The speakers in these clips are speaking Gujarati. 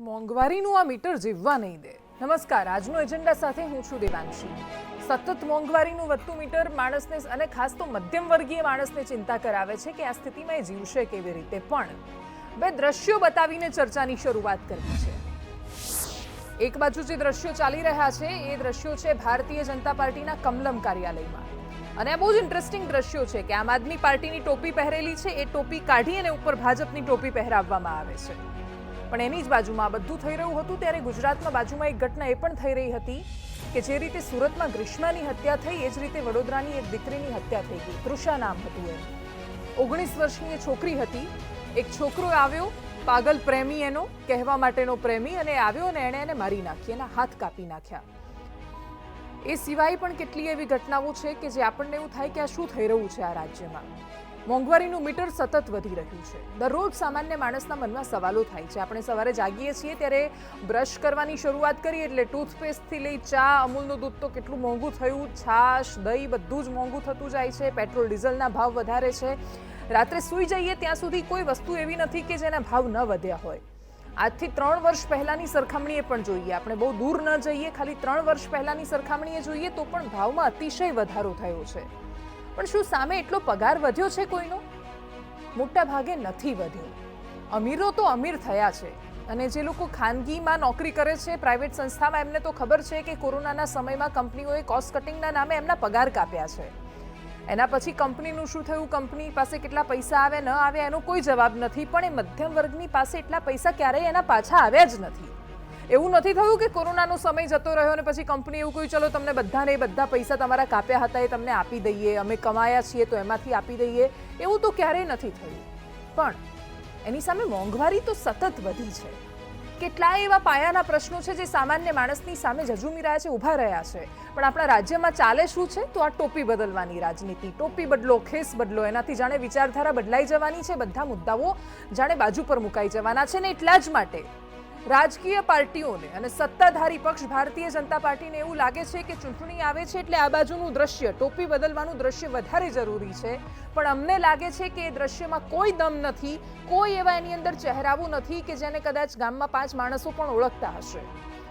મોંઘવારીનું આ મીટર જીવવા નહીં દે. નમસ્કાર, આજનો એજન્ડા સાથે હું છું દેવાંશી. સતત મોંઘવારીનું વધતું મીટર માણસને અને ખાસ તો મધ્યમ વર્ગીય માણસને ચિંતા કરાવે છે કે આ સ્થિતિમાં એ જીવશે કેવી રીતે. પણ બે દ્રશ્યો બતાવીને ચર્ચાની શરૂઆત કરવી છે. એક બાજુ જે દ્રશ્યો ચાલી રહ્યા છે એ દ્રશ્યો છે ભારતીય જનતા પાર્ટીના કમલમ કાર્યાલયમાં. અને આ બહુ જ ઇન્ટરેસ્ટિંગ દ્રશ્યો છે કે આમ આદમી પાર્ટીની ટોપી પહેરેલી છે, એ ટોપી કાઢી અને ઉપર ભાજપની ટોપી પહેરાવવામાં આવે છે. પણ એની જ બાજુમાં બધું થઈ રહ્યું હતું ત્યારે ગુજરાતમાં બાજુમાં એક ઘટના એ પણ થઈ રહી હતી કે જે રીતે સુરતમાં ગ્રીષ્માની હત્યા થઈ એ જ રીતે વડોદરાની એક દીકરીની હત્યા થઈ ગઈ. તૃષા નામ હતું એનું. 19 વર્ષની એ છોકરી હતી. એક છોકરો આવ્યો, પાગલ પ્રેમી, એનો કહેવા માટેનો પ્રેમી, અને આવ્યો અને એણે એને મારી નાખી, એના હાથ કાપી નાખ્યા. એ સિવાય પણ કેટલી એવી ઘટનાઓ છે કે જે આપણને એવું થાય કે આ શું થઈ રહ્યું છે આ રાજ્યમાં. મોંઘવારીનું મીટર સતત વધી રહ્યું છે. દરરોજ સામાન્ય માણસના મનમાં સવાલો થાય છે. આપણે સવારે જાગીએ છીએ ત્યારે બ્રશ કરવાની શરૂઆત કરીએ એટલે ટૂથપેસ્ટથી લઈ ચા, અમૂલનું દૂધ તો કેટલું મોંઘું થયું, છાશ, દહીં બધું જ મોંઘું થતું જાય છે. પેટ્રોલ ડીઝલના ભાવ વધારે છે. રાત્રે સૂઈ જઈએ ત્યાં સુધી કોઈ વસ્તુ એવી નથી કે જેના ભાવ ન વધ્યા હોય. આજથી 3 વર્ષ પહેલાની સરખામણીએ પણ જોઈએ, આપણે બહુ દૂર ન જઈએ, ખાલી 3 વર્ષ પહેલાની સરખામણીએ જોઈએ તો પણ ભાવમાં અતિશય વધારો થયો છે. પણ શું સામે એટલો પગાર વધ્યો છે કોઈનો? મોટા ભાગે નથી વધ્યો. અમીરો તો અમીર થયા છે, અને જે લોકો ખાનગીમાં નોકરી કરે છે, પ્રાઇવેટ સંસ્થામાં, એમને તો ખબર છે કે કોરોનાના સમયમાં કંપનીઓએ કોસ્ટ કટિંગના નામે એમના પગાર કાપ્યા છે. એના પછી કંપનીનું શું થયું, કંપની પાસે કેટલા પૈસા આવે ન આવે એનો કોઈ જવાબ નથી. પણ એ મધ્યમ વર્ગની પાસે એટલા પૈસા ક્યારેય એના પાછા આવ્યા જ નથી. એવું નથી થયું કે કોરોનાનો સમય જતો રહ્યો અને પછી કંપની એવું કહ્યું ચલો તમને બધાને બધા પૈસા તમારા કાપ્યા હતા એ તમને આપી દઈએ, અમે કમાયા છીએ તો એમાંથી આપી દઈએ. એવું તો ક્યારેય નથી થયું. પણ એની સામે મોંઘવારી તો સતત વધી છે. કેટલાય એવા પાયાના પ્રશ્નો છે જે સામાન્ય માણસની સામે ઝઝૂમી રહ્યા છે, ઊભા રહ્યા છે. પણ આપણા રાજ્યમાં ચાલે શું છે? તો આ ટોપી બદલવાની રાજનીતિ. ટોપી બદલો, ખેસ બદલો, એનાથી જાણે વિચારધારા બદલાઈ જવાની છે, બધા મુદ્દાઓ જાણે બાજુ પર મુકાઈ જવાના છે. ને એટલા જ માટે રાજકીય પાર્ટીઓને અને સત્તાધારી પક્ષ ભારતીય જનતા પાર્ટીને એવું લાગે છે કે ચૂંટણી આવે છે એટલે આ બાજુનું દ્રશ્ય, ટોપી બદલવાનું દ્રશ્ય વધારે જરૂરી છે. પણ અમને લાગે છે કે એ દ્રશ્યમાં કોઈ દમ નથી, કોઈ એવા એની અંદર ચહેરાવું નથી કે જેને કદાચ ગામમાં 5 માણસો પણ ઓળખતા હશે.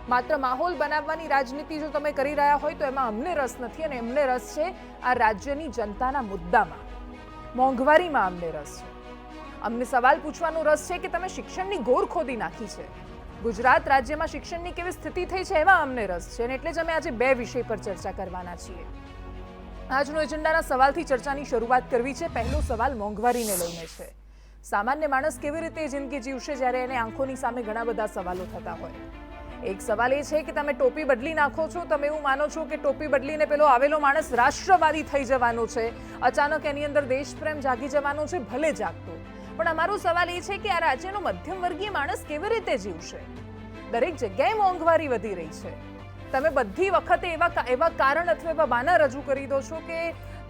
માત્ર માહોલ બનાવવાની રાજનીતિ જો તમે કરી રહ્યા હોય તો એમાં અમને રસ નથી. અને એમને રસ છે આ રાજ્યની જનતાના મુદ્દામાં, મોંઘવારીમાં અમને રસ છે. અમને સવાલ પૂછવાનો રસ છે કે તમે શિક્ષણની ગોર ખોદી નાખી છે. ગુજરાત રાજ્યમાં શિક્ષણની કેવી સ્થિતિ થઈ છે એમાં અમને રસ છે. અને એટલે જ અમે આજે 2 વિષય પર ચર્ચા કરવાના છીએ. આજનો એજન્ડાના સવાલથી ચર્ચાની શરૂઆત કરવી છે. પહેલો સવાલ મોંઘવારીને લઈને છે. સામાન્ય માણસ કેવી રીતે જિંદગી જીવશે જ્યારે એને આંખોની સામે ઘણા બધા સવાલો થતા હોય. એક સવાલ એ છે કે તમે ટોપી બદલી નાખો છો, તમે એવું માનો છો કે ટોપી બદલીને પેલો આવેલો માણસ રાષ્ટ્રવાદી થઈ જવાનો છે, અચાનક એની અંદર દેશપ્રેમ જાગી જવાનો છે. ભલે જાગતો, પણ અમારો સવાલ એ છે કે આ રાજ્યનો મધ્યમ વર્ગીય માણસ કેવી રીતે જીવશે? દરેક જગ્યાએ મોંઘવારી વધી રહી છે. તમે બધી વખતે એવા કારણ અથવા એવા બહાના રજૂ કરી દો છો કે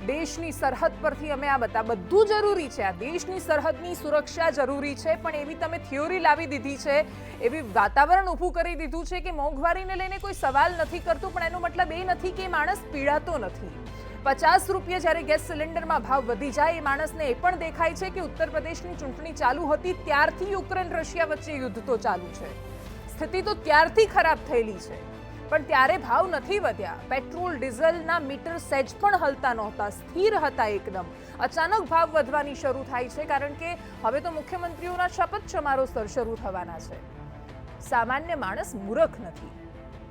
દેશની સરહદ પરથી અમે આ બધું જરૂરી છે, આ દેશની સરહદની સુરક્ષા જરૂરી છે. પણ એવી તમે થિયોરી લાવી દીધી છે, એવી વાતાવરણ ઊભું કરી દીધું છે કે મોંઘવારીને લઈને કોઈ સવાલ નથી કરતું. પણ એનો મતલબ એ નથી કે માણસ પીડાતો નથી. 50 રૂપિયા જ્યારે ગેસ સિલિન્ડરમાં ભાવ વધી જાય, એ માણસને એ પણ દેખાય છે કે ઉત્તર પ્રદેશની ચૂંટણી ચાલુ હતી ત્યારથી યુક્રેન રશિયા વચ્ચે યુદ્ધ તો ચાલુ છે. સ્થિતિ તો ત્યારથી ખરાબ થયેલી છે, પણ ત્યારે ભાવ નથી વધ્યા. પેટ્રોલ ડીઝલના મીટર સહેજ પણ હલતા નહોતા, સ્થિર હતા એકદમ. અચાનક ભાવ વધવાની શરૂ થાય છે કારણ કે હવે તો મુખ્યમંત્રીઓના શપથ સમારોહ શરૂ થવાના છે. સામાન્ય માણસ મૂર્ખ નથી.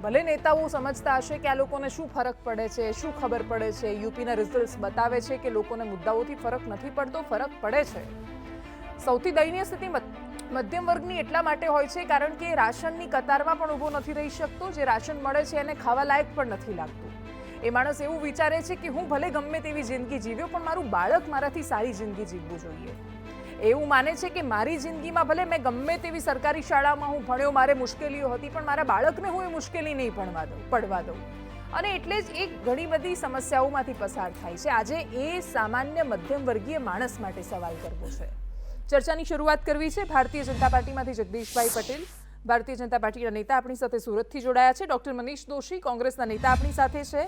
ભલે નેતાઓ સમજતા હશે કે આ લોકોને શું ફરક પડે છે, શું ખબર પડે છે. યુપીના રિઝલ્ટ્સ બતાવે છે કે લોકોને મુદ્દાઓથી ફરક નથી પડતો, ફરક પડે છે. સૌથી દયનીય સ્થિતિ મધ્યમ વર્ગની એટલા માટે હોય છે કારણ કે રાશનની કતારમાં પણ ઊભો નથી રહી શકતો. જે રાશન મળે છે એને ખાવા લાયક પણ નથી લાગતું. એ માણસ એવું વિચારે છે કે હું ભલે ગમે તેવી જિંદગી જીવ્યો, પણ મારું બાળક મારાથી સારી જિંદગી જીવવું જોઈએ. એવું માને છે કે મારી જિંદગીમાં ભલે મેં ગમે તેવી સરકારી શાળામાં હું ભણ્યો, મારે મુશ્કેલીઓ હતી, પણ મારા બાળકને હું એ મુશ્કેલી નહીં પડવા દઉં. અને એટલે જ એક ઘણી બધી સમસ્યાઓમાંથી પસાર થાય છે. આજે એ સામાન્ય મધ્યમ વર્ગીય માણસ માટે સવાલ કરવો છે. ચર્ચાની શરૂઆત કરવી છે. ભારતીય જનતા પાર્ટીમાંથી જગદીશભાઈ પટેલ, ભારતીય જનતા પાર્ટીના નેતા આપણી સાથે સુરતથી જોડાયા છે. ડોક્ટર મનીષ દોશી, કોંગ્રેસના નેતા આપણી સાથે છે.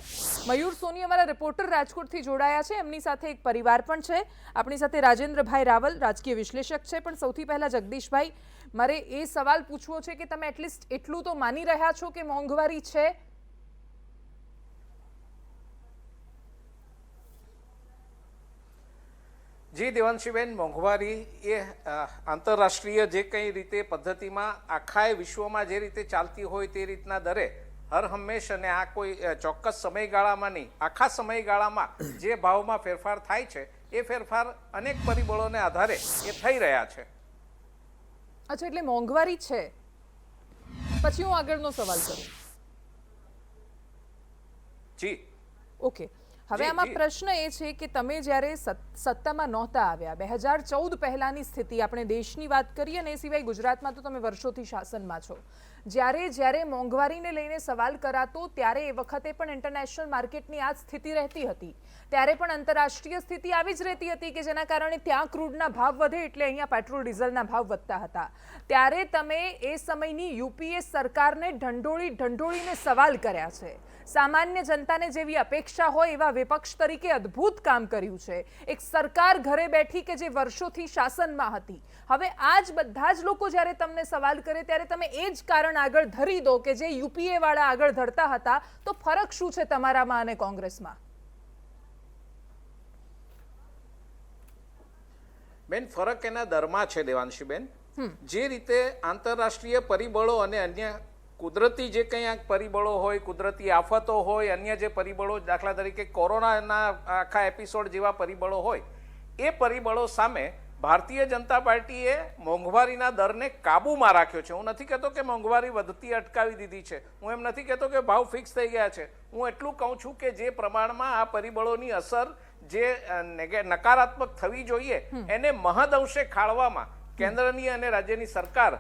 મયુર સોની અમારા રિપોર્ટર રાજકોટથી જોડાયા છે. એમની સાથે એક પરિવાર પણ છે. આપણી સાથે રાજેન્દ્રભાઈ રાવલ, રાજકીય વિશ્લેષક છે. પણ સૌથી પહેલા જગદીશભાઈ, મારે એ સવાલ પૂછવો છે કે તમે એટલીસ્ટ એટલું તો માની રહ્યા છો કે મોંઘવારી છે? જી દેવાંશીબેન, મોંઘવારી એ આંતરરાષ્ટ્રીય જે કંઈ રીતે પદ્ધતિમાં આખા વિશ્વમાં જે રીતે ચાલતી હોય તે રીતના દરે હર હંમેશ, અને આ કોઈ ચોક્કસ સમયગાળામાં નહીં, આખા સમયગાળામાં જે ભાવમાં ફેરફાર થાય છે એ ફેરફાર અનેક પરિબળોને આધારે એ થઈ રહ્યા છે. અચ્છા, એટલે મોંઘવારી છે. પછી હું આગળનો સવાલ કરું. જી ઓકે, હવે આમાં પ્રશ્ન એ છે કે તમે જ્યારે સત્તામાં નહોતા આવ્યા, 2014 પહેલાની સ્થિતિ, આપણે દેશની વાત કરીએ ને એ સિવાય ગુજરાતમાં તો તમે વર્ષોથી શાસનમાં છો, જ્યારે મોંઘવારીને લઈને સવાલ કરાતો ત્યારે એ વખતે પણ ઇન્ટરનેશનલ માર્કેટની આ જ સ્થિતિ રહેતી હતી, ત્યારે પણ આંતરરાષ્ટ્રીય સ્થિતિ આવી જ રહેતી હતી કે જેના કારણે ત્યાં ક્રૂડના ભાવ વધે એટલે અહીંયા પેટ્રોલ ડીઝલના ભાવ વધતા હતા. ત્યારે તમે એ સમયની યુપીએ સરકારને ઢંઢોળીને સવાલ કર્યા છે. સામાન્ય જનતાને જેવી અપેક્ષા હોય એવા વિપક્ષ તરીકે અદ્ભુત કામ કર્યું છે. એક સરકાર ઘરે બેઠી કે જે વર્ષોથી શાસનમાં હતી. હવે આ જ બધા જ લોકો જ્યારે તમને સવાલ કરે ત્યારે તમે એ જ કારણ આગળ ધરી દો કે જે યુપીએ વાળા આગળ ધરતા હતા. તો ફરક શું છે તમારામાં અને કોંગ્રેસમાં? બેન, ફરક એના દરમાં છે દેવાંશીબેન. જે રીતે આંતરરાષ્ટ્રીય પરિબળો અને અન્ય કુદરતી જે કંઈ પરિબળો હોય, કુદરતી આફતો હોય, અન્ય જે પરિબળો, દાખલા તરીકે કોરોનાના આખા એપિસોડ જેવા પરિબળો હોય, એ પરિબળો સામે ભારતીય જનતા પાર્ટીએ મોંઘવારીના દરને કાબૂમાં રાખ્યો છે. હું નથી કહેતો કે મોંઘવારી વધતી અટકાવી દીધી છે, હું એમ નથી કહેતો કે ભાવ ફિક્સ થઈ ગયા છે. હું એટલું કહું છું કે જે પ્રમાણમાં આ પરિબળોની અસર જે નકારાત્મક થવી જોઈએ એને મહદઅંશે ખાળવામાં કેન્દ્રની અને રાજ્યની સરકાર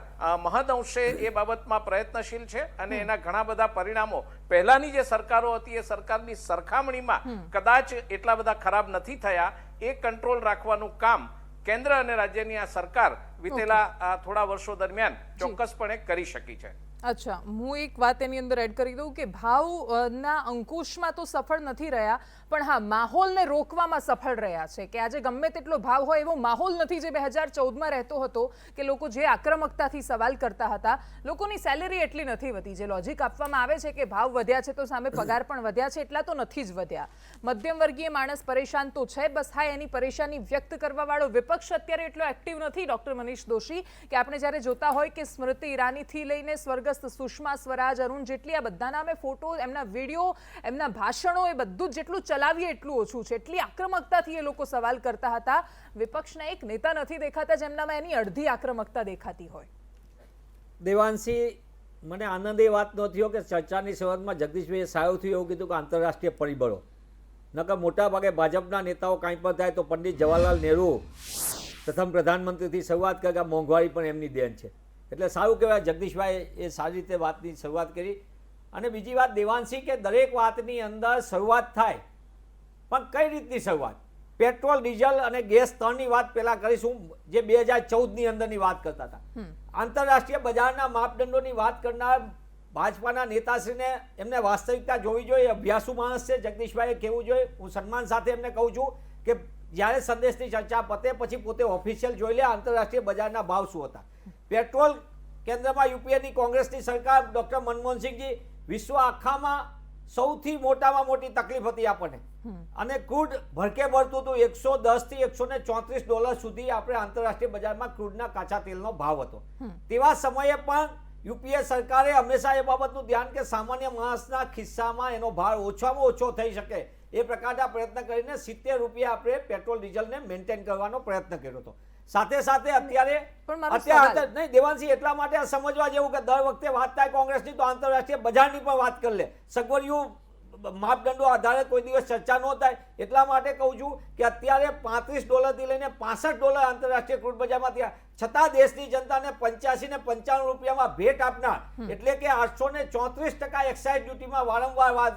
મહદઅંશે એ બાબતમાં પ્રયત્નશીલ છે અને એના ઘણા બધા પરિણામો પહેલાની જે સરકારો હતી એ સરકારની સરખામણીમાં કદાચ એટલા બધા ખરાબ નથી થયા. એ કંટ્રોલ રાખવાનું કામ કેન્દ્ર અને રાજ્યની આ સરકાર વિતેલા થોડા વર્ષો દરમિયાન ચોક્કસપણે કરી શકી છે. અચ્છા, હું એક વાત એની અંદર એડ કરી દઉં કે ભાવના અંકુશમાં તો સફળ નથી રહ્યા, પણ હા, માહોલને રોકવામાં સફળ રહ્યા છે કે આજે ગમે તેટલો ભાવ હોય એવો માહોલ નથી જે 2014માં રહેતો હતો કે લોકો જે આક્રમકતાથી સવાલ કરતા હતા. લોકોની સેલેરી એટલી નથી વધી. જે લોજિક આપવામાં આવે છે કે ભાવ વધ્યા છે તો સામે પગાર પણ વધ્યા છે, એટલા તો નથી જ વધ્યા. મધ્યમ વર્ગીય માણસ પરેશાન તો છે. બસ હા, એની પરેશાની વ્યક્ત કરવા વાળો વિપક્ષ અત્યારે એટલો એક્ટિવ નથી, ડોક્ટર મનીષ દોશી, કે આપણે જ્યારે જોતા હોય કે સ્મૃતિ ઈરાનીથી લઈને સ્વર્ગસ્થ સુષ્મા સ્વરાજ, અરુણ જેટલી, આ બધાના અમે ફોટો, એમના વિડીયો, એમના ભાષણો, એ બધું જ જેટલું ચલાવીએ એટલું ઓછું છે. એટલી આક્રમકતાથી એ લોકો સવાલ કરતા હતા. વિપક્ષના એક નેતા નથી દેખાતા જેમનામાં એની અડધી આક્રમકતા દેખાતી હોય. દેવાંશી, મને આનંદ એ વાત નો થયો કે ચર્ચાની શરૂઆતમાં જગદીશભાઈએ સાયુંથી એવું કીધું કે આંતરરાષ્ટ્રીય પરિબળો, નકર મોટા ભાગે ભાજપના નેતાઓ કાંઈ પણ થાય તો પંડિત જવાહરલાલ નહેરુ પ્રથમ પ્રધાનમંત્રીથી શરૂઆત કરે કે મોંઘવારી પણ એમની દેન છે. એટલે સારું કહેવાય જગદીશભાઈ એ સારી રીતે વાતની શરૂઆત કરી. અને બીજી વાત દેવાંશી, કે દરેક વાતની અંદર શરૂઆત થાય, પણ કઈ રીતની શરૂઆત? પેટ્રોલ, ડીઝલ અને ગેસ ત્રણની વાત પહેલા કરીશું, જે 2014ની અંદરની વાત કરતા હતા. આંતરરાષ્ટ્રીય બજારના માપદંડોની વાત કરનાર ભાજપાના નેતાશ્રીને એમને વાસ્તવિકતા જોવી જોઈએ. અભ્યાસુ માણસ છે જગદીશભાઈએ કહેવું જોઈએ. હું સન્માન સાથે એમને કહું છું કે જ્યારે સંદેશની ચર્ચા પતે પછી પોતે ઓફિશિયલ જોઈ લે આંતરરાષ્ટ્રીય બજારના ભાવ શું હતા. પેટ્રોલ, કેન્દ્રમાં યુપીએની કોંગ્રેસની સરકાર, ડોક્ટર મનમોહનસિંહજી, વિશ્વ આખામાં સૌથી મોટામાં મોટી તકલીફ હતી આપણને, અને ક્રૂડ ભરકે ભરતું હતું. $110 થી $134 સુધી આપણે આંતરરાષ્ટ્રીય બજારમાં ક્રૂડના કાચા તેલનો ભાવ હતો. તેવા સમયે પણ યુપીએ સરકારે હંમેશા એ બાબતનું ધ્યાન કે સામાન્ય માણસના ખિસ્સામાં એનો ભાર ઓછામાં ઓછો થઈ શકે એ પ્રકારના પ્રયત્ન કરીને ₹70 આપણે પેટ્રોલ ડીઝલને મેન્ટેન કરવાનો પ્રયત્ન કર્યો હતો. સાથે સાથે અત્યારે નહીં દેવાંશી, એટલા માટે આ સમજવા જેવું કે દર વખતે વાત થાય કોંગ્રેસની તો આંતરરાષ્ટ્રીય બજારની પણ વાત કરી લે. સગવડિયું માપદંડો આધારે કોઈ દિવસ ચર્ચા ન થાય. એટલા માટે કહું છું કે અત્યારે $35 થી લઈને $65 આંતરરાષ્ટ્રીય ક્રૂડ બજારમાં થયા છતાં દેશની જનતાને 85 ને 95 રૂપિયામાં ભેટ આપનાર, એટલે કે 834% એક્સાઇઝ ડ્યુટીમાં વારંવાર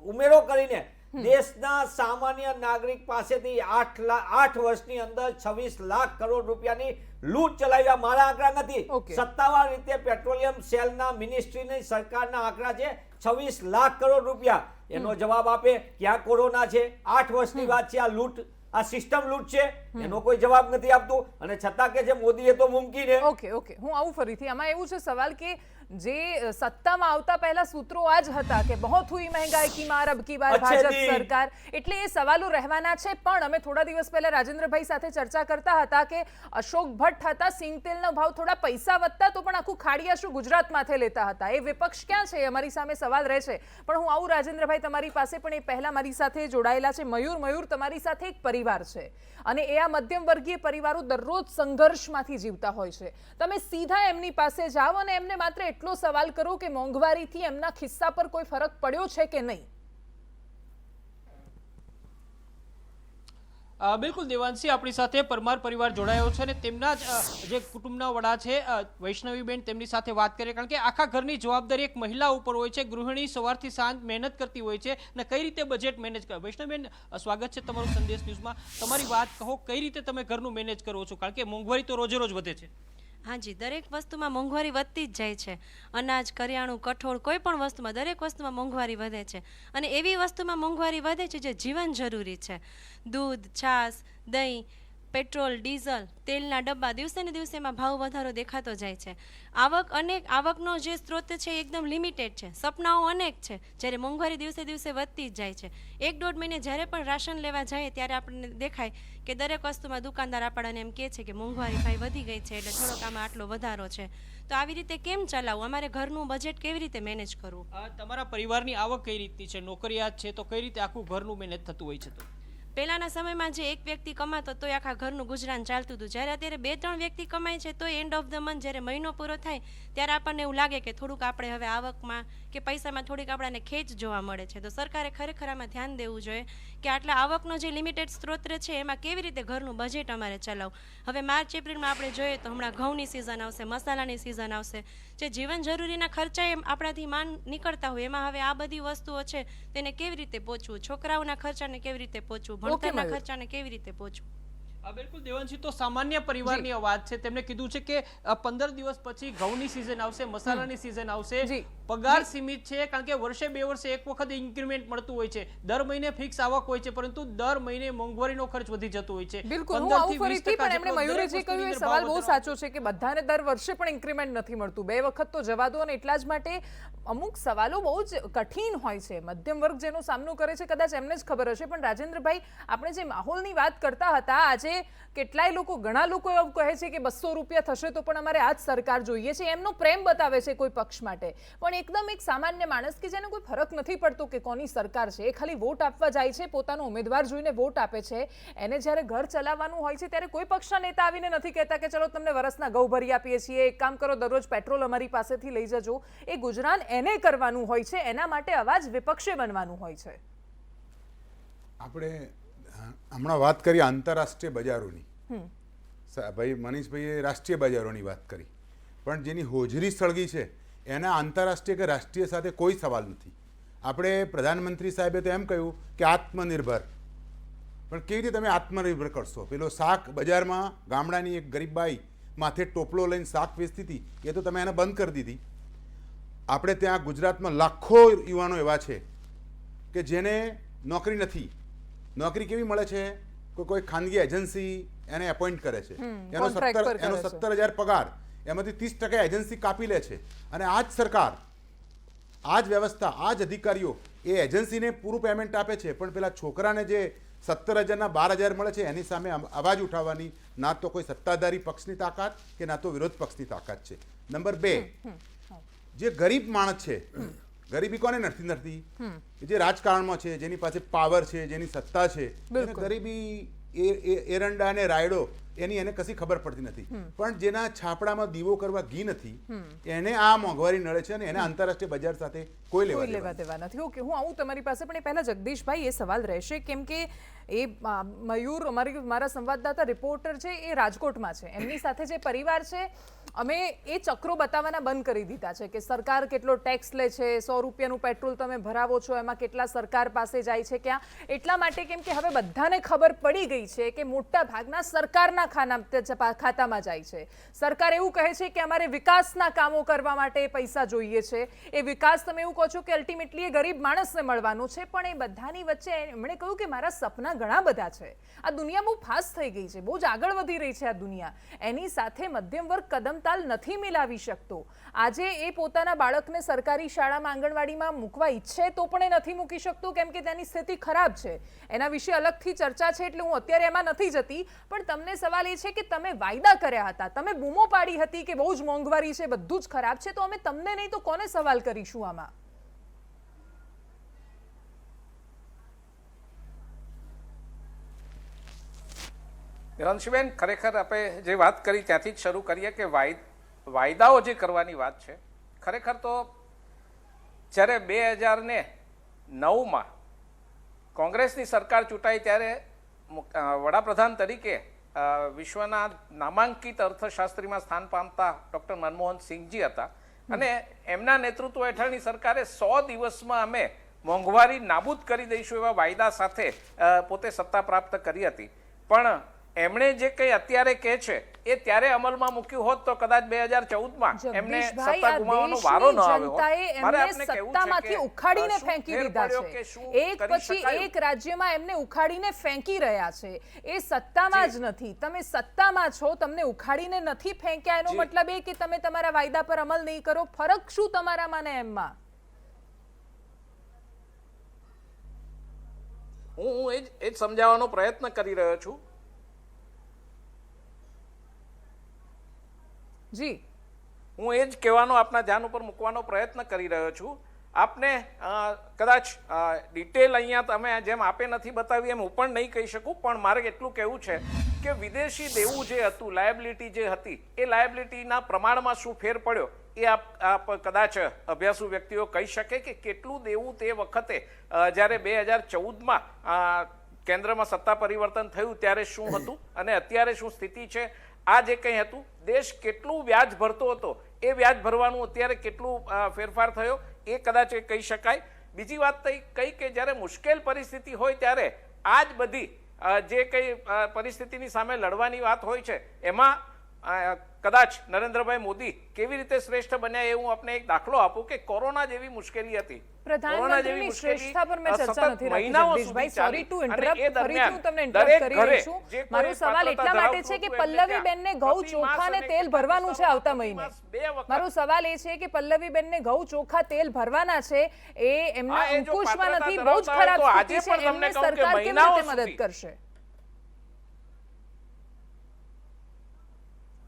ઉમેરો કરીને દેશના સામાન્ય નાગરિક પાસેથી 8 વર્ષની અંદર 26 લાખ કરોડ રૂપિયાની લૂંટ ચલાવ્યા. મારા આંકડા નથી, સત્તાવાર રીતે પેટ્રોલિયમ સેલના મિનિસ્ટ્રીની સરકારના આંકડા છે. 26 લાખ કરોડ રૂપિયા. એનો જવાબ આપે ક્યાં કોરોના છે? 8 વર્ષની વાત છે. આ લૂંટ આ સિસ્ટમ લૂંટ છે, એનો કોઈ જવાબ નથી આપતું અને છતાં કે છે મોદીએ તો મુમકિન હે. ઓકે હું આવું ફરીથી. આમાં એવું છે સવાલ કે જે સત્તામાં આવતા પહેલા સૂત્રો આ જ હતા કે બહોત હુઈ મહેંગાઈ કી માર અબ કી બાર ભાજપ સરકાર, એટલે એ સવાલો રહેવાના છે. પણ અમે થોડા દિવસ પહેલા રાજેન્દ્રભાઈ સાથે ચર્ચા કરતા હતા કે અશોક ભટ્ટ હતા, સિંગ તેલનો ભાવ થોડા પૈસા વધતા તો પણ આખું ખાડિયાશું ગુજરાત માથે લેતા હતા. એ વિપક્ષ ક્યાં છે? અમારી સામે સવાલ રહે છે. પણ હું આવું રાજેન્દ્રભાઈ તમારી પાસે, પણ એ પહેલા મારી સાથે જોડાયેલા છે મયુર તમારી સાથે એક પરિવાર છે અને એ આ મધ્યમ વર્ગીય પરિવારો દરરોજ સંઘર્ષમાંથી જીવતા હોય છે. તમે સીધા એમની પાસે જાઓ અને એમને માત્ર એટલો સવાલ કરો કે મોંઘવારીથી એમના ખિસ્સા પર કોઈ ફરક પડ્યો છે કે નહીં? બિલકુલ દેવાંશી, આપણી સાથે પરમાર પરિવાર જોડાયો છે અને તેમના જે કુટુંબના વડા છે વૈષ્ણવીબેન, તેમની સાથે વાત કરીએ. કારણ કે આખા ઘરની જવાબદારી એક મહિલા ઉપર હોય છે. ગૃહિણી સવારથી સાંજ મહેનત કરતી હોય છે અને કઈ રીતે બજેટ મેનેજ કરે. વૈષ્ણવીબેન, સ્વાગત છે તમારું સંદેશ ન્યૂઝમાં. તમારી વાત કહો, કઈ રીતે તમે ઘરનું મેનેજ કરો છો? કારણ કે મોંઘવારી તો રોજે રોજ વધે છે. હાજી, દરેક વસ્તુમાં મોંઘવારી વધતી જ જાય છે. અનાજ, કરિયાણું, કઠોળ, કોઈ પણ વસ્તુમાં, દરેક વસ્તુમાં મોંઘવારી વધે છે. અને એવી વસ્તુમાં મોંઘવારી વધે છે જે જીવન જરૂરી છે. દૂધ, છાશ, દહીં, પેટ્રોલ, ડીઝલ, તેલના ડબ્બા, દિવસે ને દિવસે એમાં ભાવ વધારો દેખાતો જાય છે. આવકનો જે સ્ત્રોત છે એ એકદમ લિમિટેડ છે. સપનાઓ અનેક છે, જ્યારે મોંઘવારી દિવસે દિવસે વધતી જ જાય છે. 1-1.5 મહિને જ્યારે પણ રાશન લેવા જાય ત્યારે આપણને દેખાય કે દરેક વસ્તુમાં દુકાનદાર આપણને એમ કહે છે કે મોંઘવારી ભાઈ વધી ગઈ છે, એટલે થોડોક આમાં આટલો વધારો છે. તો આવી રીતે કેમ ચલાવવું? અમારે ઘરનું બજેટ કેવી રીતે મેનેજ કરવું? તમારા પરિવારની આવક કઈ રીતની છે? નોકરિયાત છે તો કઈ રીતે આખું ઘરનું મેનેજ થતું હોય છે? તો પહેલાના સમયમાં જે એક વ્યક્તિ કમાતો તો આખા ઘરનું ગુજરાન ચાલતું હતું. જ્યારે અત્યારે 2-3 વ્યક્તિ કમાય છે તો એન્ડ ઓફ ધ મંથ જ્યારે મહિનો પૂરો થાય ત્યારે આપણને એવું લાગે કે થોડુંક આપણે હવે આવકમાં કે પૈસામાં થોડીક આપણને ખેંચ જોવા મળે છે. તો સરકારે ખરેખર આમાં ધ્યાન દેવું જોઈએ કે આટલા આવકનો જે લિમિટેડ સ્ત્રોત છે એમાં કેવી રીતે ઘરનું બજેટ અમારે ચલાવવું. હવે માર્ચ એપ્રિલમાં આપણે જોઈએ તો હમણાં ઘઉંની સિઝન આવશે, મસાલાની સિઝન આવશે. જે જીવન જરૂરીના ખર્ચા એમ આપણાથી માન નીકળતા હોય એમાં હવે આ બધી વસ્તુઓ છે તેને કેવી રીતે પહોંચવું, છોકરાઓના ખર્ચાને કેવી રીતે પહોંચવું, ભણતરના ખર્ચાને કેવી રીતે પહોંચવું. બિલકુલ દેવાંશી, તો સામાન્ય પરિવારની વાત છે. તેમણે કીધું છે કે 15 દિવસ પછી ઘઉંની સિઝન આવશે, મસાલાની સિઝન આવશે. પગાર સીમિત છે કારણ કે વર્ષે 2 વર્ષે એક વખત ઇન્ક્રીમેન્ટ મળતું હોય છે. દર મહિને ફિક્સ આવક હોય છે, પરંતુ દર મહિને મોંઘવારીનો ખર્ચ વધી જતો હોય છે. બિલકુલ, હું આવું ફરીથી, પણ એમણે મયુરે જે કહ્યું એ સવાલ બહુ સાચો છે કે બધાને દર વર્ષે પણ ઇન્ક્રીમેન્ટ નથી મળતું. 2 વખત તો જવા દો. અને એટલા જ માટે અમુક સવાલો બહુ જ કઠિન હોય છે. મધ્યમ વર્ગ જેનો સામનો કરે છે કદાચ એમને જ ખબર હશે. પણ રાજેન્દ્રભાઈ, આપણે જે માહોલની વાત કરતા હતા, આજે કેટલાય લોકો, ઘણા લોકો એવું કહે છે કે 200 રૂપિયા થશે તો પણ અમારે આ જ સરકાર જોઈએ છે. એમનો પ્રેમ બતાવે છે કોઈ પક્ષ માટે. પણ એકદમ એક સામાન્ય માણસ કે જેને કોઈ ફરક નથી પડતો કે કોની સરકાર છે, એ ખાલી વોટ આપવા જાય છે, પોતાનો ઉમેદવાર જોઈને વોટ આપે છે. એને જ્યારે ઘર ચલાવવાનું હોય છે ત્યારે કોઈ પક્ષના નેતા આવીને નથી કહેતા કે ચલો તમને વરસના ઘઉં ભરી આપીએ છીએ, એક કામ કરો દરરોજ પેટ્રોલ અમારી પાસેથી લઈ જજો. એ ગુજરાન એને કરવાનું હોય છે. એના માટે અવાજ વિપક્ષે બનવાનું હોય છે. આપણે હમણાં વાત કરી આંતરરાષ્ટ્રીય બજારોની, ભાઈ મનીષભાઈએ રાષ્ટ્રીય બજારોની વાત કરી, પણ જેની હોજરી સળગી છે એના આંતરરાષ્ટ્રીય કે રાષ્ટ્રીય સાથે કોઈ સવાલ નથી. આપણે પ્રધાનમંત્રી સાહેબે તો એમ કહ્યું કે આત્મનિર્ભર, પણ કેવી રીતે તમે આત્મનિર્ભર કરશો? પેલો શાક બજારમાં ગામડાની એક ગરીબ બાઈ માથે ટોપલો લઈને શાક વેચતી હતી, એ તો તમે એને બંધ કરી દીધી. આપણે ત્યાં ગુજરાતમાં લાખો યુવાનો એવા છે કે જેને નોકરી નથી. નોકરી કેવી મળે છે? કોઈ ખાનગી એજન્સી એને એપોઇન્ટ કરે છે, એનો 17,000 પગાર, એમાંથી 30% એજન્સી કાપી લે છે. અને આ જ સરકાર, આ જ વ્યવસ્થા, આ જ અધિકારીઓ એ એજન્સીને પૂરું પેમેન્ટ આપે છે, પણ પેલા છોકરાને જે 17,000ના 12,000 મળે છે એની સામે અવાજ ઉઠાવવાની ના તો કોઈ સત્તાધારી પક્ષની તાકાત કે ના તો વિરોધ પક્ષની તાકાત છે. નંબર 2, જે ગરીબ માણસ છે, ગરીબી કોને નથી? જે રાજકારણમાં છે, જેની પાસે પાવર છે, જેની સત્તા છે, એને ગરીબી એરંડા અને રાયડો એની એને કશી ખબર પડતી નથી. પણ જેના છાપડામાં દીવો કરવા ઘી નથી, એને આ મોંઘવારી નડે છે અને એને આંતરરાષ્ટ્રીય બજાર સાથે કોઈ લેવા દેવા નથી. ઓકે, હું આવું તમારી પાસે, પણ એ પહેલા જગદીશભાઈ એ સવાલ રહેશે કેમ કે એ મયુર મારા સંવાદદાતા રિપોર્ટર છે એ રાજકોટમાં છે. એમની સાથે જે પરિવાર છે અમે એ ચક્રો બતાવવાના બંધ કરી દીધા છે કે સરકાર કેટલો ટેક્સ લે છે, 100 રૂપિયાનું પેટ્રોલ તમે ભરાવો છો એમાં કેટલા સરકાર પાસે જાય છે ક્યાં. એટલા માટે કેમ કે હવે બધાને ખબર પડી ગઈ છે કે મોટા ભાગના સરકારના કોના ખાતામાં જાય છે? સરકાર એવું કહે છે કે અમારે વિકાસના કામો કરવા માટે પૈસા જોઈએ છે. એ વિકાસ તમે એવું કહો છો કે અલ્ટિમેટલી એ ગરીબ માણસને મળવાનું છે, પણ એ બધાની વચ્ચે એમણે કહ્યું કે મારા સપના ઘણા બધા છે. આ દુનિયા બહુ ફાસ્ટ થઈ ગઈ છે, બહુ જ આગળ વધી રહી છે આ દુનિયા. એની સાથે મધ્યમ વર્ગ કદમતાલ નથી મિલાવી શકતો. આજે એ પોતાના બાળકને સરકારી શાળામાં આંગણવાડીમાં મૂકવા ઈચ્છે તો પણ એ નથી મૂકી શકતો, કેમ કે તેની સ્થિતિ ખરાબ છે. એના વિશે અલગથી ચર્ચા છે, એટલે હું અત્યારે એમાં નથી જતી. પણ તમને સવાલ એ છે કે તમે વાયદા કર્યા હતા, તમે બૂમો પાડી હતી કે બહુ જ મોંઘવારી છે, બધું જ ખરાબ છે, તો અમે તમને નહીં તો કોને સવાલ કરીશું આમાં? દેવાંશીબેન, ખરેખર આપણે જે વાત કરી ત્યાંથી જ શરૂ કરીએ કે વાયદાઓ જે કરવાની વાત છે, ખરેખર તો જ્યારે 2009માં કોંગ્રેસની સરકાર ચૂંટાઈ ત્યારે વડાપ્રધાન તરીકે વિશ્વના નામાંકિત અર્થશાસ્ત્રીમાં સ્થાન પામતા ડૉક્ટર મનમોહન સિંહજી હતા, અને એમના નેતૃત્વ હેઠળની સરકારે 100 દિવસમાં અમે મોંઘવારી નાબૂદ કરી દઈશું એવા વાયદા સાથે પોતે સત્તા પ્રાપ્ત કરી હતી. પણ એમણે જે કંઈ અત્યારે કહે છે એ ત્યારે અમલમાં મૂક્યું હોત તો કદાચ 2014માં એમને સત્તા ગુમાવવાનો વારો ન આવ્યો હોત. મારે આપને કહેવું છે સત્તામાંથી કે ઉખાડીને શું ફેંકી ફેર દીધા પડ્યો છે. કે શું એક કરી પછી શકાયું? એક રાજ્યમાં એમને ઉખાડીને ફેંકી રહ્યા છે. એ સત્તામાં જ નથી. તમે સત્તામાં છો, તમને ઉખાડીને નથી ફેંક્યા, એનો મતલબ એ કે તમે તમારા વાયદા પર અમલ નહીં કરો. ફરક શું તમારામાં ને એમમાં? હું એ જ સમજાવવાનો પ્રયત્ન કરી રહ્યો છું. જી, હું એ જ કહેવાનો આપના ધ્યાન ઉપર મૂકવાનો પ્રયત્ન કરી રહ્યો છું. આપને કદાચ ડિટેલ અહીંયા તમે જેમ આપે નથી બતાવી એમ હું પણ નહીં કહી શકું, પણ મારે એટલું કહેવું છે કે વિદેશી દેવું જે હતું, લાયબિલિટી જે હતી, એ લાયબિલિટીના પ્રમાણમાં શું ફેર પડ્યો એ આપ કદાચ અભ્યાસુ વ્યક્તિઓ કહી શકે કે કેટલું દેવું તે વખતે જ્યારે 2014માં કેન્દ્રમાં સત્તા પરિવર્તન થયું ત્યારે શું હતું અને અત્યારે શું સ્થિતિ છે. આ જે કંઈ હતું, દેશ કેટલું વ્યાજ ભરતો હતો એ વ્યાજ ભરવાનું અત્યારે કેટલું ફેરફાર થયો એ કદાચ એ કહી શકાય. બીજી વાત કઈ કે જ્યારે મુશ્કેલ પરિસ્થિતિ હોય ત્યારે આ જ બધી જે કંઈ પરિસ્થિતિની સામે લડવાની વાત હોય છે એમાં કદાચ નરેન્દ્રભાઈ મોદી કેવી રીતે શ્રેષ્ઠ બન્યા એ હું આપને એક દાખલો આપું કે કોરોના જેવી મુશ્કેલી હતી. પ્રધાનમંત્રીની શ્રેષ્ઠતા પર મેં ચર્ચા નથી રાખી જગદીશભાઈ. સોરી ટુ ઇન્ટરપ્ટ, ફરીથી હું તમને ઇન્ટરપ્ટ કરી રહી છું. મારો સવાલ એટલા માટે છે કે પલ્લવીબેનને ઘઉં ચોખા ને તેલ ભરવાનું છે આવતા મહિને. મારો સવાલ એ છે કે પલ્લવીબેનને ઘઉં ચોખા તેલ ભરવાના છે, એ એમના અંકુશમાં નથી, બહુ જ ખરાબ સ્થિતિ છે. એમને સરકાર કેવી રીતે મદદ કરશે?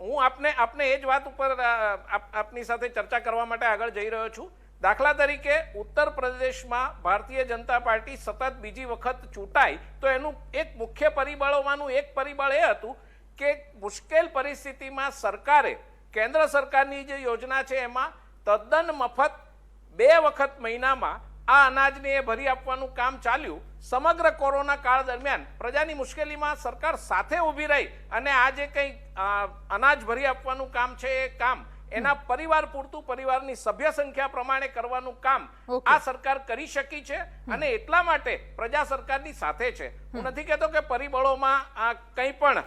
હું આપને એ જ વાત ઉપર આપની સાથે ચર્ચા કરવા માટે આગળ જઈ રહ્યો છું. દાખલા તરીકે ઉત્તર પ્રદેશમાં ભારતીય જનતા પાર્ટી સતત બીજી વખત ચૂંટાઈ તો એનું એક મુખ્ય પરિબળોમાંનું એક પરિબળ એ હતું કે મુશ્કેલ પરિસ્થિતિમાં સરકારે કેન્દ્ર સરકારની જે યોજના છે એમાં તદ્દન મફત 2 વખત મહિનામાં આ અનાજને એ ભરી આપવાનું કામ ચાલ્યું. સમગ્ર કોરોના કાળ દરમિયાન પ્રજાની મુશ્કેલીમાં સરકાર સાથે ઊભી રહી અને આ જે કંઈ અનાજ ભરી આપવાનું કામ છે એ કામ એના પરિવાર પૂરતું, પરિવારની સભ્ય સંખ્યા પ્રમાણે કરવાનું કામ આ સરકાર કરી શકી છે અને એટલા માટે પ્રજા સરકારની સાથે છે. હું નથી કહેતો કે પરિબળોમાં કંઈ પણ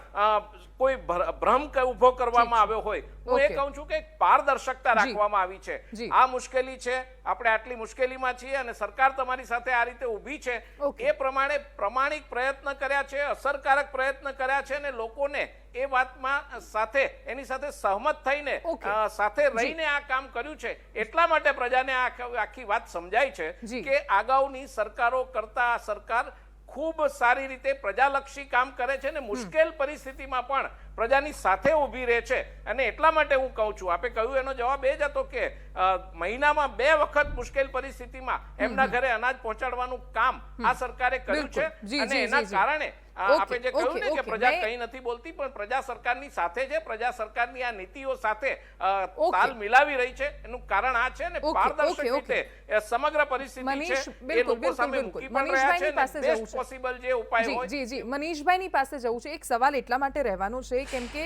કોઈ ભ્રમ ઉભો કરવામાં આવ્યો હોય. હું એ કહું છું કે પારદર્શકતા રાખવામાં આવી છે. આ મુશ્કેલી છે, આપણે આટલી મુશ્કેલીમાં છીએ અને સરકાર તમારી સાથે આ રીતે ઊભી છે, એ પ્રમાણે પ્રમાણિક પ્રયત્ન કર્યા છે, અસરકારક પ્રયત્ન કર્યા છે અને લોકોને એ વાતમાં સાથે એની સાથે સહમત થઈને સાથે રહીને આ કામ કર્યું છે. એટલા માટે પ્રજાને આખી વાત સમજાય છે કે અગાઉની સરકારો કરતા આ સરકાર ખૂબ સારી રીતે પ્રજાલક્ષી કામ કરે છે અને મુશ્કેલ પરિસ્થિતિમાં પણ પ્રજાની સાથે ઊભી રહે છે. અને એટલા માટે હું કહું છું, આપે કહ્યું એનો જવાબ એ જ હતો કે મહિનામાં 2 વખત મુશ્કેલ પરિસ્થિતિમાં એમના ઘરે અનાજ પહોંચાડવાનું કામ આ સરકારે કર્યું છે અને એના કારણે આપે જે કહ્યું ને કે પ્રજા કંઈ નથી બોલતી, પણ પ્રજા સરકારની સાથે છે, પ્રજા સરકારની આ નીતિઓ સાથે તાલ મિલાવી રહી છે. એનું કારણ આ છે ને પારદર્શક રીતે સમગ્ર પરિસ્થિતિ છે એ લોકો સામે મૂકી પણ રહ્યા છે ને બેસ્ટ પોસિબલ જે ઉપાય હોય. જી, મનીષભાઈની પાસે જવું છે. એક સવાલ એટલા માટે રહેવાનો છે કેમ કે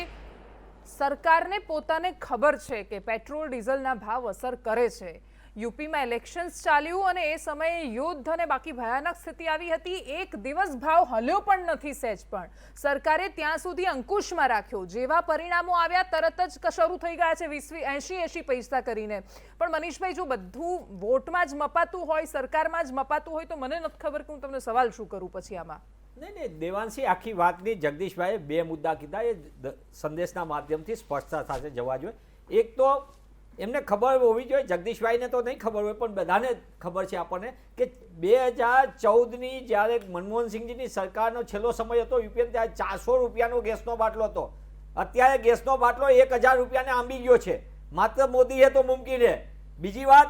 સરકારને પોતાને ખબર છે કે પેટ્રોલ ડીઝલના ભાવ અસર કરે છે. યુપીમાં ઇલેક્શન્સ ચાલ્યું અને એ સમયે યુદ્ધ અને બાકી ભયાનક સ્થિતિ આવી હતી. એક દિવસ ભાવ હલ્યો પણ નથી સહેજ પણ. સરકારે ત્યાં સુધી અંકુશમાં રાખ્યો. જેવા પરિણામો આવ્યા તરત જ શરૂ થઈ ગયા છે 80 પૈસા કરીને. પણ મનીષભાઈ, જો બધું વોટમાં જ મપાતું હોય, સરકારમાં જ મપાતું હોય, તો મને નથી ખબર કે હું તમને સવાલ શું કરું પછી આમાં. નહીં, દેવાંશી આખી વાતની જગદીશભાઈએ 2 મુદ્દા કીધા, એ સંદેશના માધ્યમથી સ્પષ્ટતા સાથે જવા જોઈએ. એક તો એમને ખબર હોવી જોઈએ, જગદીશભાઈને તો નહીં ખબર હોય પણ બધાને ખબર છે આપણને, કે 2014ની જ્યારે મનમોહનસિંહજીની સરકારનો છેલ્લો સમય હતો યુપીએ, ત્યારે 400 રૂપિયાનો ગેસનો બાટલો હતો. અત્યારે ગેસનો બાટલો 1000 રૂપિયાને આંબી ગયો છે. માત્ર મોદી હે તો મુમકિન હે. બીજી વાત,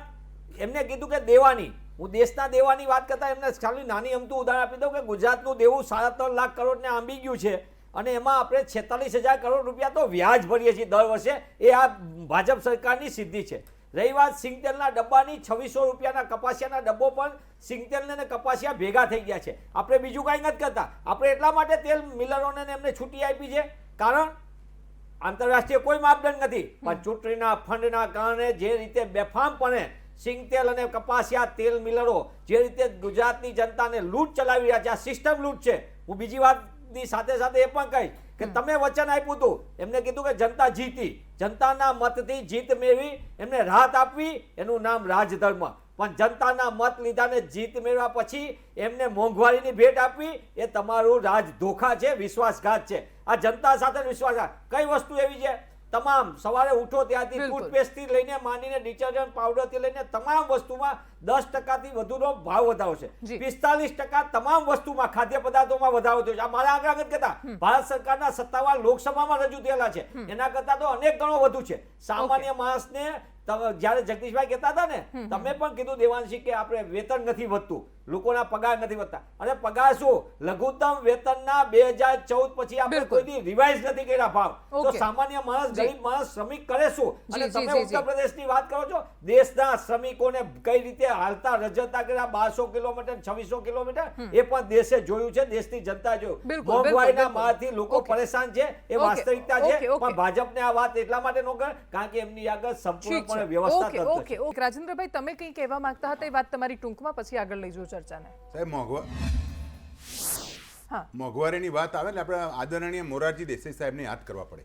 એમને કીધું કે દેવાની, હું દેશના દેવાની વાત કરતા એમને ખાલી નાની અમતું ઉદાહરણ આપી દઉં કે ગુજરાતનું દેવું 3.5 લાખ કરોડને આંબી ગયું છે અને એમાં આપણે 46,000 કરોડ રૂપિયા તો વ્યાજ ભરીએ છીએ દર વર્ષે. એ આ ભાજપ સરકારની સિદ્ધિ છે. રહી વાત સિંગતેલના ડબ્બાની, 2600 રૂપિયાના કપાસિયાના ડબ્બો પણ સિંગતેલ ને કપાસિયા ભેગા થઈ ગયા છે. આપણે બીજું કાંઈ નથી કરતા. આપણે એટલા માટે તેલ મિલરોને એમને છૂટી આપી છે, કારણ આંતરરાષ્ટ્રીય કોઈ માપદંડ નથી, પણ ચૂંટણીના ફંડના કારણે જે રીતે બેફામપણે સિંગતેલ અને કપાસિયા તેલ મિલરો જે રીતે ગુજરાતની જનતાને લૂંટ ચલાવી રહ્યા છે, આ સિસ્ટમ લૂંટ છે. હું બીજી વાતની સાથે સાથે એ પણ કહીશ કે તમે વચન આપ્યું હતું, એમને કીધું કે જનતા જીતી, જનતાના મતથી જીત મેળવી, એમને રાહત આપવી, એનું નામ રાજધર્મ. પણ જનતાના મત લીધાને જીત મેળવ્યા પછી એમને મોંઘવારીની ભેટ આપવી, એ તમારું રાજ ધોખા છે, વિશ્વાસઘાત છે. આ જનતા સાથે વિશ્વાસઘાત. કઈ વસ્તુ એવી છે, તમામ સવારે ઉઠો ત્યાંથી ટૂથપેસ્ટથી લઈને માંડીને ડિટર્જન્ટ પાવડરથી લઈને તમામ વસ્તુમાં 10%થી વધુનો ભાવ વધારો છે. 45% તમામ વસ્તુમાં, ખાદ્ય પદાર્થોમાં વધારો થયો છે. આ મારા આંકડા નથી કહેતા, ભારત સરકારના સત્તાવાર લોકસભામાં રજૂ થયેલા છે. એના કરતા તો અનેક ગણો વધુ છે. સામાન્ય માણસને જ્યારે જગદીશભાઈ કહેતા હતા ને, તમે પણ કીધું દેવાંશી કે આપણે વેતન નથી વધતું, લોકોના પગાર નથી વધતા. અને પગાર શું, લઘુત્તમ વેતનના 2014 પછી આપણે કોઈ રિવાઇઝ નથી કર્યા ભાવ. તો સામાન્ય માણસ, ગરીબ માણસ, શ્રમિક કરે શું? અને તમે ઉત્તર પ્રદેશની વાત કરો છો, દેશના શ્રમિકોને કઈ રીતે હાલતા રજતા કર્યા, 1200 કિલોમીટર 2600 કિલોમીટર, એ પણ દેશે જોયું છે, દેશની જનતા જોયું. મોંઘવારીના મારથી લોકો પરેશાન છે, એ વાસ્તવિકતા છે. પણ ભાજપને આ વાત એટલા માટે ન કરે કારણ કે એમની આગળ સંપૂર્ણ ઓકે. રાજેન્દ્રભાઈ, તમે કંઈ કહેવા માંગતા હતા, એ વાત તમારી ટૂંકમાં, પછી આગળ લઈ જજો ચર્ચાને. સાહેબ, મોંઘવારીની વાત આવે ને, આપણે આદરણીય મોરારજી દેસાઈ સાહેબને યાદ કરવા પડે.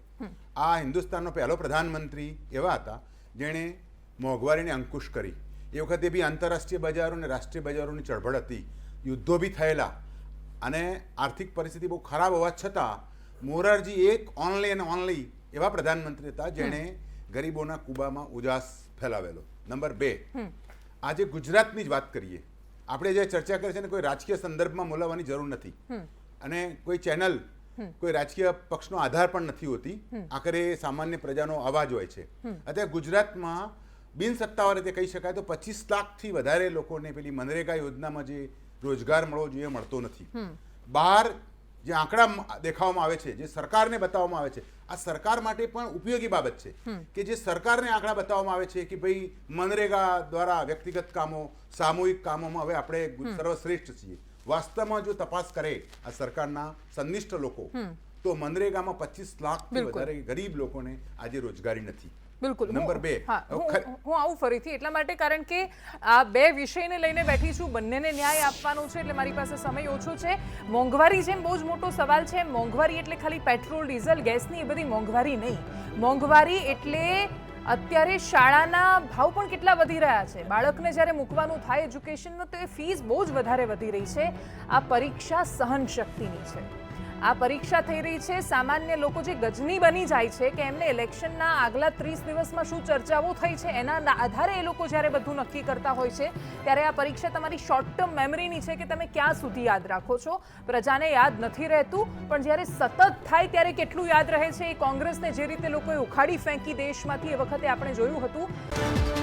આ હિન્દુસ્તાનનો પહેલો પ્રધાનમંત્રી એવા હતા જેણે મોંઘવારીને અંકુશ કરી. એ વખતે બી આંતરરાષ્ટ્રીય બજારો અને રાષ્ટ્રીય બજારોની ચળવળ હતી, યુદ્ધો બી થયેલા અને આર્થિક પરિસ્થિતિ બહુ ખરાબ હોવા છતાં મોરારજી એક ઓનલી એવા પ્રધાનમંત્રી હતા જેણે ગરીબોના કુબામાં ઉજાસ ફેલાવેલો. નંબર 2, આજે ગુજરાતની જ વાત કરીએ. આપણે જે ચર્ચા કરી છે ને, કોઈ રાજકીય સંદર્ભમાં બોલાવવાની જરૂર નથી અને કોઈ ચેનલ કોઈ રાજકીય પક્ષનો આધાર પણ નથી હોતી. આખરે સામાન્ય પ્રજાનો અવાજ હોય છે. અત્યારે ગુજરાતમાં બિનસત્તાવાર રીતે કહી શકાય તો 25 લાખથી વધારે લોકોને પેલી મનરેગા યોજનામાં જે રોજગાર મળવો જોઈએ મળતો નથી. બહાર જે આંકડા દેખાવામાં આવે છે, જે સરકારને બતાવવામાં આવે છે, આ સરકાર માટે પણ ઉપયોગી બાબત છે કે જે સરકારને આંકડા બતાવવામાં આવે છે કે ભાઈ મનરેગા દ્વારા વ્યક્તિગત કામો, સામૂહિક કામોમાં હવે આપણે સર્વશ્રેષ્ઠ છીએ. વાસ્તવમાં જો તપાસ કરે આ સરકારના સંનિષ્ઠ લોકો, તો મનરેગામાં 25 લાખથી વધારે ગરીબ લોકોને આજે રોજગારી નથી. બિલકુલ. નંબર 2, હું આવું ફરીથી એટલા માટે કારણ કે આ 2 વિષયને લઈને બેઠી છું, બંનેને ન્યાય આપવાનો છે એટલે મારી પાસે સમય ઓછો છે. મોંઘવારી જેમ બહુ જ મોટો સવાલ છે. મોંઘવારી એટલે ખાલી પેટ્રોલ, ડીઝલ, ગેસની એ બધી મોંઘવારી નહીં. મોંઘવારી એટલે અત્યારે શાળાના ભાવ પણ કેટલા વધી રહ્યા છે. બાળકને જ્યારે મૂકવાનું થાય એજ્યુકેશનનો, તો એ ફીસ બહુ જ વધારે વધી રહી છે. આ પરીક્ષા સહન શક્તિની છે. આ પરીક્ષા થઈ રહી છે. સામાન્ય લોકો જે ગજની બની જાય છે કે એમને ઇલેક્શનના આગલા 30 દિવસમાં શું ચર્ચાઓ થઈ છે, એના આધારે એ લોકો જ્યારે બધું નક્કી કરતા હોય છે, ત્યારે આ પરીક્ષા તમારી શોર્ટ ટર્મ મેમરીની છે કે તમે ક્યાં સુધી યાદ રાખો છો. પ્રજાને યાદ નથી રહેતું, પણ જ્યારે સતત થાય ત્યારે કેટલું યાદ રહે છે. એ કોંગ્રેસને જે રીતે લોકોએ ઉખાડી ફેંકી દેશમાંથી, એ વખતે આપણે જોયું હતું.